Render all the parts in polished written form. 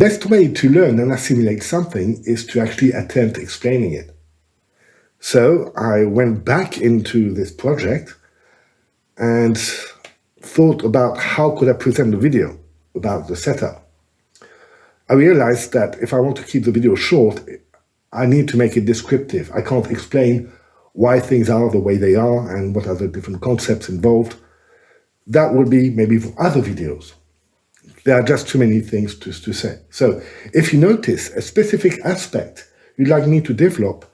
best way to learn and assimilate something is to actually attempt explaining it. So I went back into this project and thought about how could I present the video about the setup. I realized that if I want to keep the video short, I need to make it descriptive. I can't explain why things are the way they are and what are the different concepts involved. That would be maybe for other videos. There are just too many things to say. So if you notice a specific aspect you'd like me to develop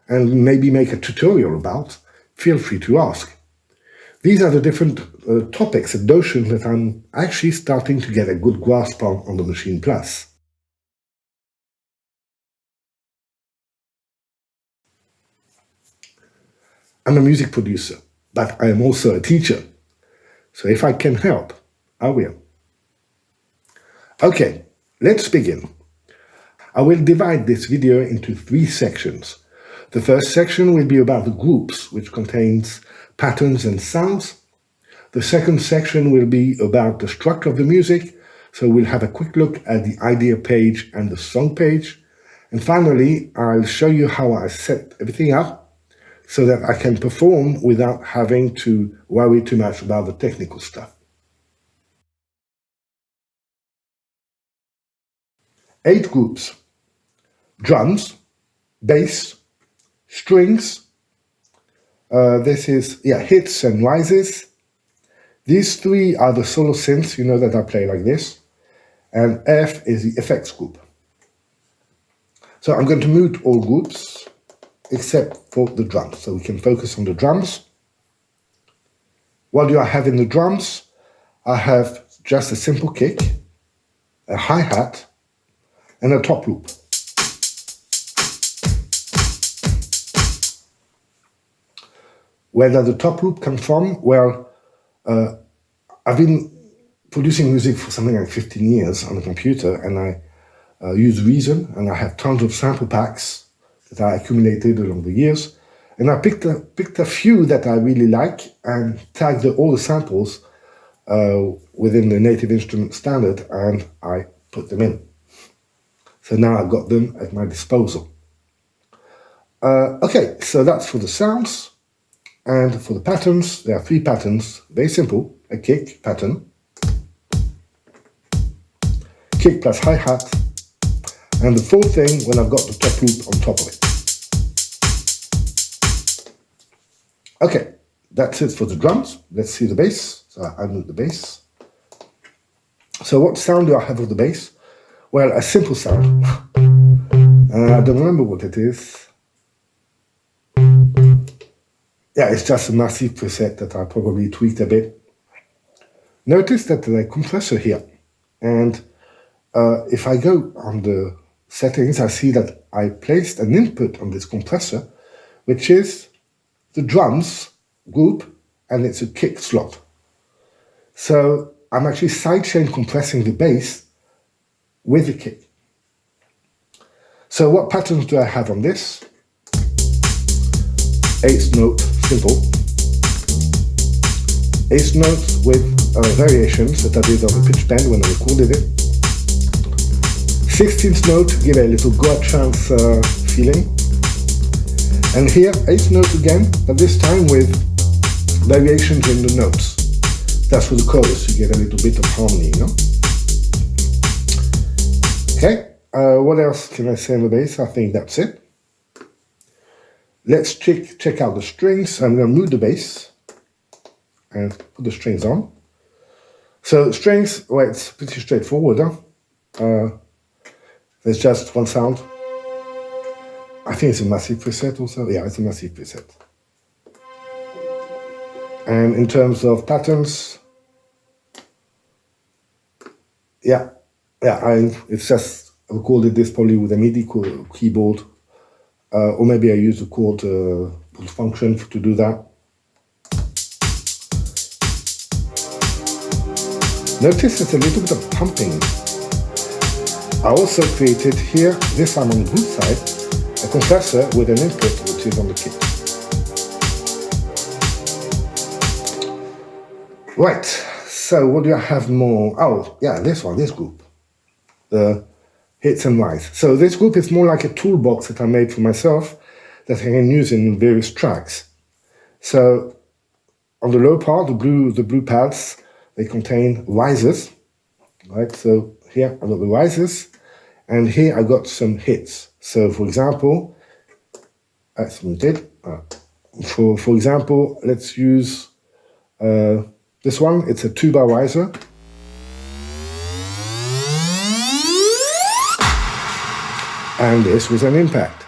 and maybe make a tutorial about, feel free to ask. These are the different topics and notions that I'm actually starting to get a good grasp on the Maschine Plus. I'm a music producer, but I am also a teacher. So if I can help, I will. Okay, let's begin. I will divide this video into 3 sections. The first section will be about the groups, which contains patterns and sounds. The second section will be about the structure of the music, so we'll have a quick look at the idea page and the song page. And finally, I'll show you how I set everything up so that I can perform without having to worry too much about the technical stuff. 8 groups: drums, bass, strings, this is hits and rises. These 3 are the solo synths, you know that I play like this, and F is the effects group. So I'm going to mute all groups except for the drums, so we can focus on the drums. What do I have in the drums? I have just a simple kick, a hi-hat, and a top loop. Where does the top loop come from? Well, I've been producing music for something like 15 years on the computer, and I use Reason, and I have tons of sample packs that I accumulated along the years. And I picked a few that I really like and tagged all the samples within the Native Instruments standard, and I put them in. So now I've got them at my disposal. Okay, so that's for the sounds. And for the patterns, there are 3 patterns, very simple: a kick pattern, kick plus hi-hat, and the 4th thing when I've got the top loop on top of it. Okay, that's it for the drums. Let's see the bass. So I move the bass. So what sound do I have of the bass? Well, a simple sound. I don't remember what it is. Yeah, it's just a massive preset that I probably tweaked a bit. Notice that there's a compressor here. And if I go on the settings, I see that I placed an input on this compressor, which is the drums group, and it's a kick slot. So I'm actually sidechain compressing the bass with the kick. So what patterns do I have on this? 8th note, simple. 8th note with variations that I did on the pitch bend when I recorded it. 16th note, give a little God trance feeling. And here, 8th note again, but this time with variations in the notes. That's for the chorus, you get a little bit of harmony, you know? Okay, what else can I say on the bass? I think that's it. Let's check out the strings. I'm going to move the bass and put the strings on. So strings, well, it's pretty straightforward. There's just one sound. I think it's a massive preset also. Yeah, it's a massive preset. And in terms of patterns, it's just I recorded this probably with a MIDI keyboard, or maybe I use the chord function to do that. Notice there's a little bit of pumping. I also created here, this time on the good side, a compressor with an input which is on the kick. Right, so what do I have more? Oh, yeah, this group. The hits and rise. So this group is more like a toolbox that I made for myself that I can use in various tracks. So on the low part, the blue pads, they contain risers, right? So here I got the risers, and here I got some hits. So for example, that's muted. For example, let's use this one. It's a 2-bar riser. And this was an impact.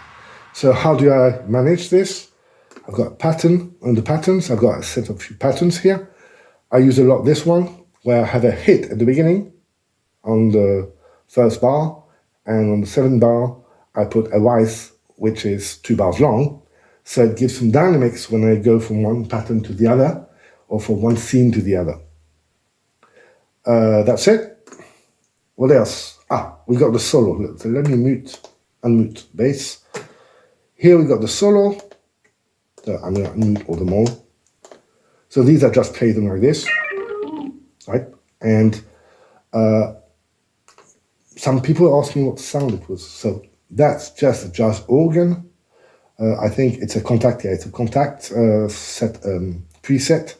So how do I manage this? I've got a pattern on the patterns. I've got a set of few patterns here. I use a lot this one, where I have a hit at the beginning on the first bar, and on the 7th bar, I put a rise, which is 2 bars long. So it gives some dynamics when I go from one pattern to the other, or from one scene to the other. That's it. What else? We got the solo. So let me unmute bass. Here we got the solo. So I'm going to unmute all them all. So these are just play them like this, right? And some people ask me what sound it was. So that's just a jazz organ. I think it's a contact. Yeah, it's a contact set preset.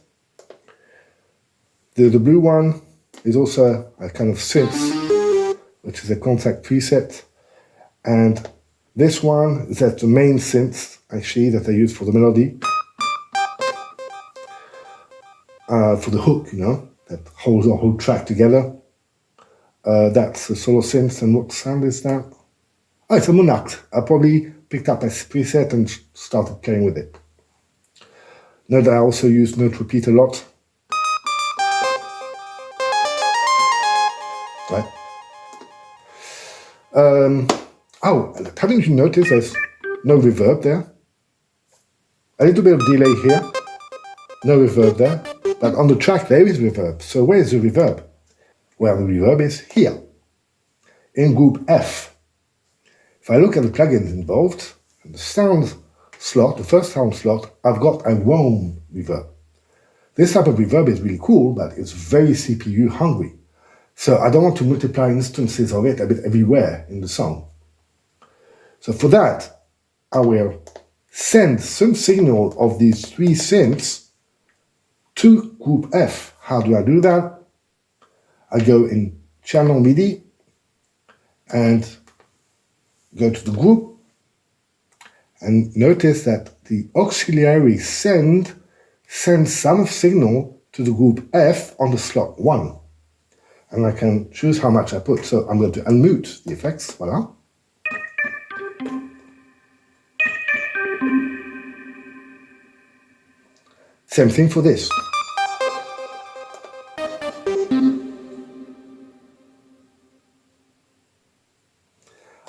The blue one is also a kind of synth, which is a contact preset. And this one is the main synth, actually, that I use for the melody. For the hook, that holds the whole track together. That's a solo synth. And what sound is that? Oh, it's a Monarch. I probably picked up a preset and started playing with it. Note that I also use note repeat a lot. Right. Haven't you noticed there's no reverb there? A little bit of delay here. No reverb there. But on the track there is reverb. So where is the reverb? Well, the reverb is here, in group F. If I look at the plugins involved, the sound slot, the first sound slot, I've got a roam reverb. This type of reverb is really cool, but it's very CPU hungry. So I don't want to multiply instances of it a bit everywhere in the song. So for that, I will send some signal of these 3 synths to group F. How do I do that? I go in channel MIDI and go to the group, and notice that the auxiliary sends some signal to the group F on the slot 1. And I can choose how much I put. So I'm going to unmute the effects, voila. Same thing for this.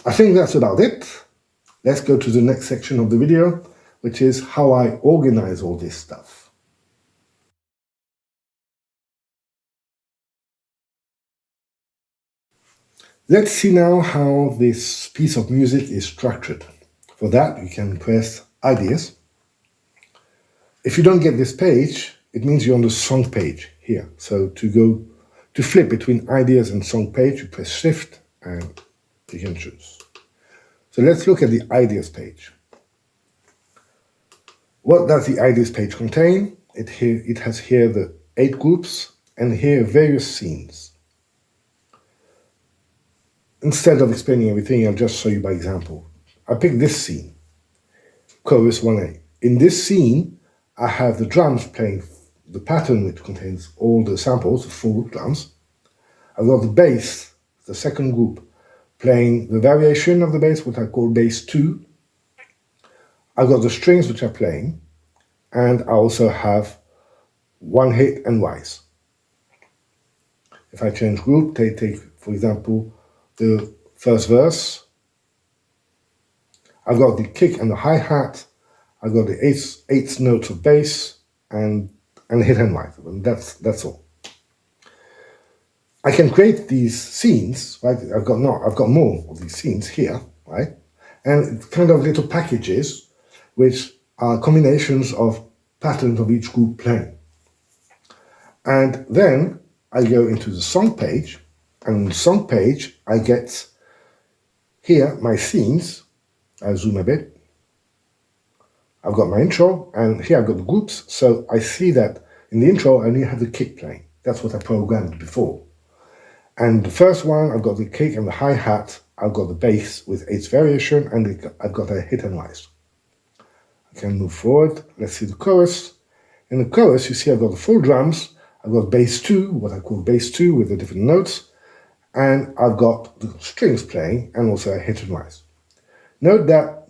I think that's about it. Let's go to the next section of the video, which is how I organize all this stuff. Let's see now how this piece of music is structured. For that, you can press Ideas. If you don't get this page, it means you're on the song page here. So to flip between Ideas and song page, you press Shift and you can choose. So let's look at the Ideas page. What does the Ideas page contain? It has here the 8 groups and here various scenes. Instead of explaining everything, I'll just show you by example. I picked this scene, chorus 1A. In this scene, I have the drums playing the pattern which contains all the samples, the full drums. I've got the bass, the second group, playing the variation of the bass, what I call bass 2. I've got the strings which are playing, and I also have one hit and rise. If I change group, take for example, the first verse, I've got the kick and the hi-hat, I've got the eighth notes of bass and hit and rise, and that's all. I can create these scenes, right? I've got more of these scenes here, right? And it's kind of little packages which are combinations of patterns of each group playing. And then I go into the song page, and on the song page I get here, my scenes, I'll zoom a bit. I've got my intro, and here I've got the groups, so I see that in the intro I only have the kick playing. That's what I programmed before. And the first one, I've got the kick and the hi-hat, I've got the bass with 8th variation, and I've got a hit and rise. I can move forward, let's see the chorus. In the chorus, you see I've got the full drums, I've got bass 2, what I call bass 2 with the different notes, and I've got the strings playing and also a hit and rise. Note that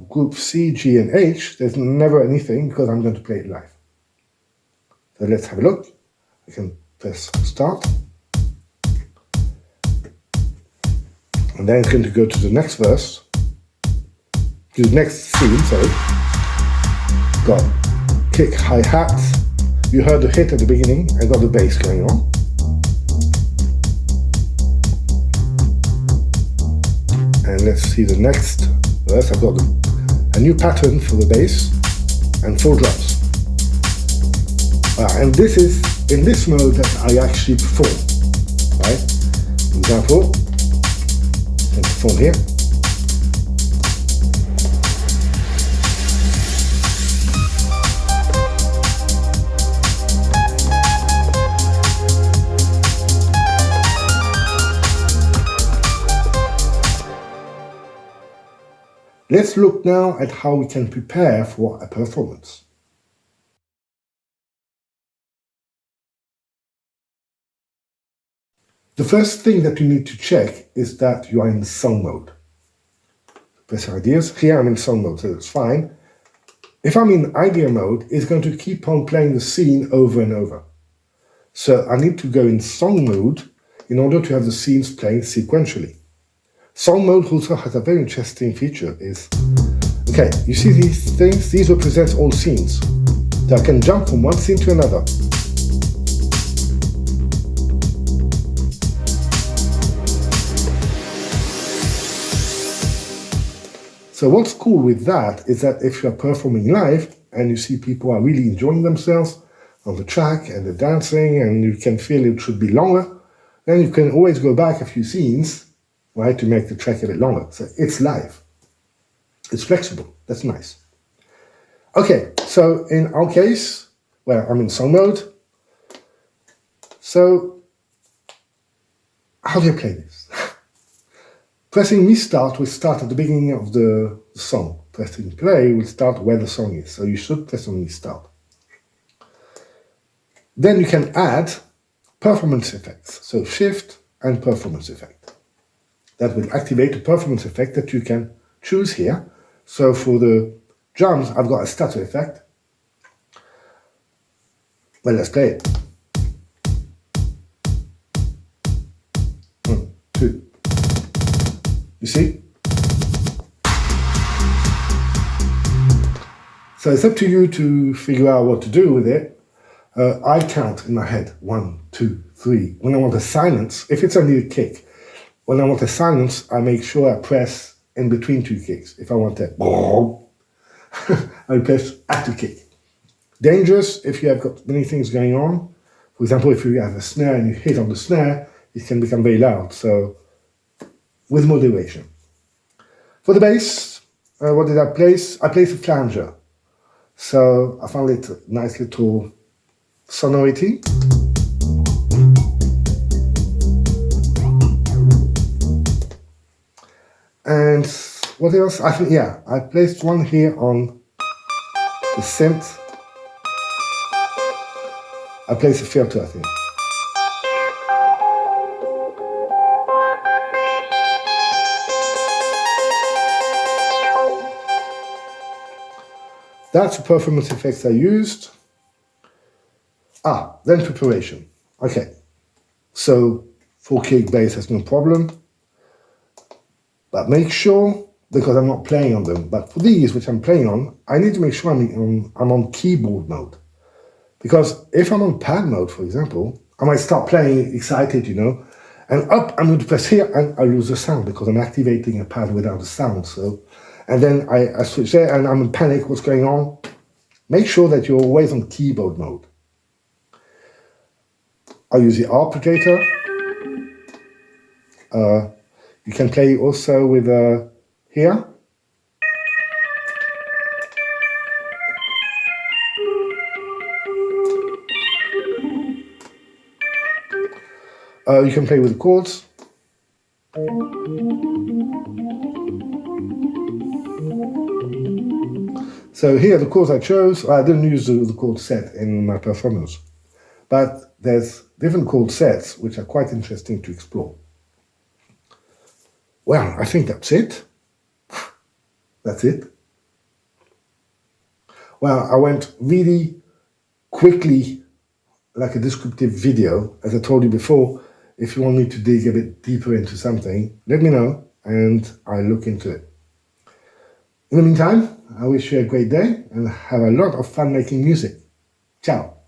group C, G, and H, there's never anything because I'm going to play it live. So let's have a look. I can press start. And then it's going to go to the next verse, to the next scene, sorry. Got kick, hi-hat. You heard the hit at the beginning. I got the bass going on. And let's see the next verse. I've got a new pattern for the bass and full drums. And this is in this mode that I actually perform, right? For example, I can perform here. Let's look now at how we can prepare for a performance. The first thing that you need to check is that you are in song mode. Press ideas. Here I'm in song mode, so it's fine. If I'm in idea mode, it's going to keep on playing the scene over and over. So I need to go in song mode in order to have the scenes playing sequentially. Song mode also has a very interesting feature is, okay, you see these things? These represent all scenes. So I can jump from one scene to another. So what's cool with that is that if you're performing live and you see people are really enjoying themselves on the track and they're dancing and you can feel it should be longer, then you can always go back a few scenes, right, to make the track a bit longer. So it's live. It's flexible. That's nice. Okay, so in our case, well, I'm in song mode. So how do you play this? Pressing me start will start at the beginning of the song. Pressing play will start where the song is. So you should press on me start. Then you can add performance effects. So shift and performance effect. That will activate the performance effect that you can choose here. So for the drums, I've got a stutter effect. Well, let's play it. 1, 2. You see? So it's up to you to figure out what to do with it. I count in my head 1, 2, 3. When I want a silence, if it's only a kick, when I want a silence, I make sure I press in between 2 kicks. If I want a I press at the kick. Dangerous if you have got many things going on. For example, if you have a snare and you hit on the snare, it can become very loud. So with moderation. For the bass, what did I place? I placed a flanger. So I found it a nice little sonority. And what else? I think, yeah, I placed one here on the synth. I placed a filter, I think. That's the performance effects I used. Then preparation. Okay, so 4 kick bass has no problem. But make sure, because I'm not playing on them, but for these which I'm playing on, I need to make sure I'm on keyboard mode. Because if I'm on pad mode, for example, I might start playing excited, you know, and up, I'm going to press here and I lose the sound because I'm activating a pad without the sound. So, and then I switch there and I'm in panic, what's going on? Make sure that you're always on keyboard mode. I use the arpeggiator. You can play also with here. You can play with the chords. So here the chords I chose, I didn't use the chord set in my performance, but there's different chord sets which are quite interesting to explore. Well, I think that's it. That's it. Well, I went really quickly, like a descriptive video. As I told you before, if you want me to dig a bit deeper into something, let me know and I'll look into it. In the meantime, I wish you a great day and have a lot of fun making music. Ciao.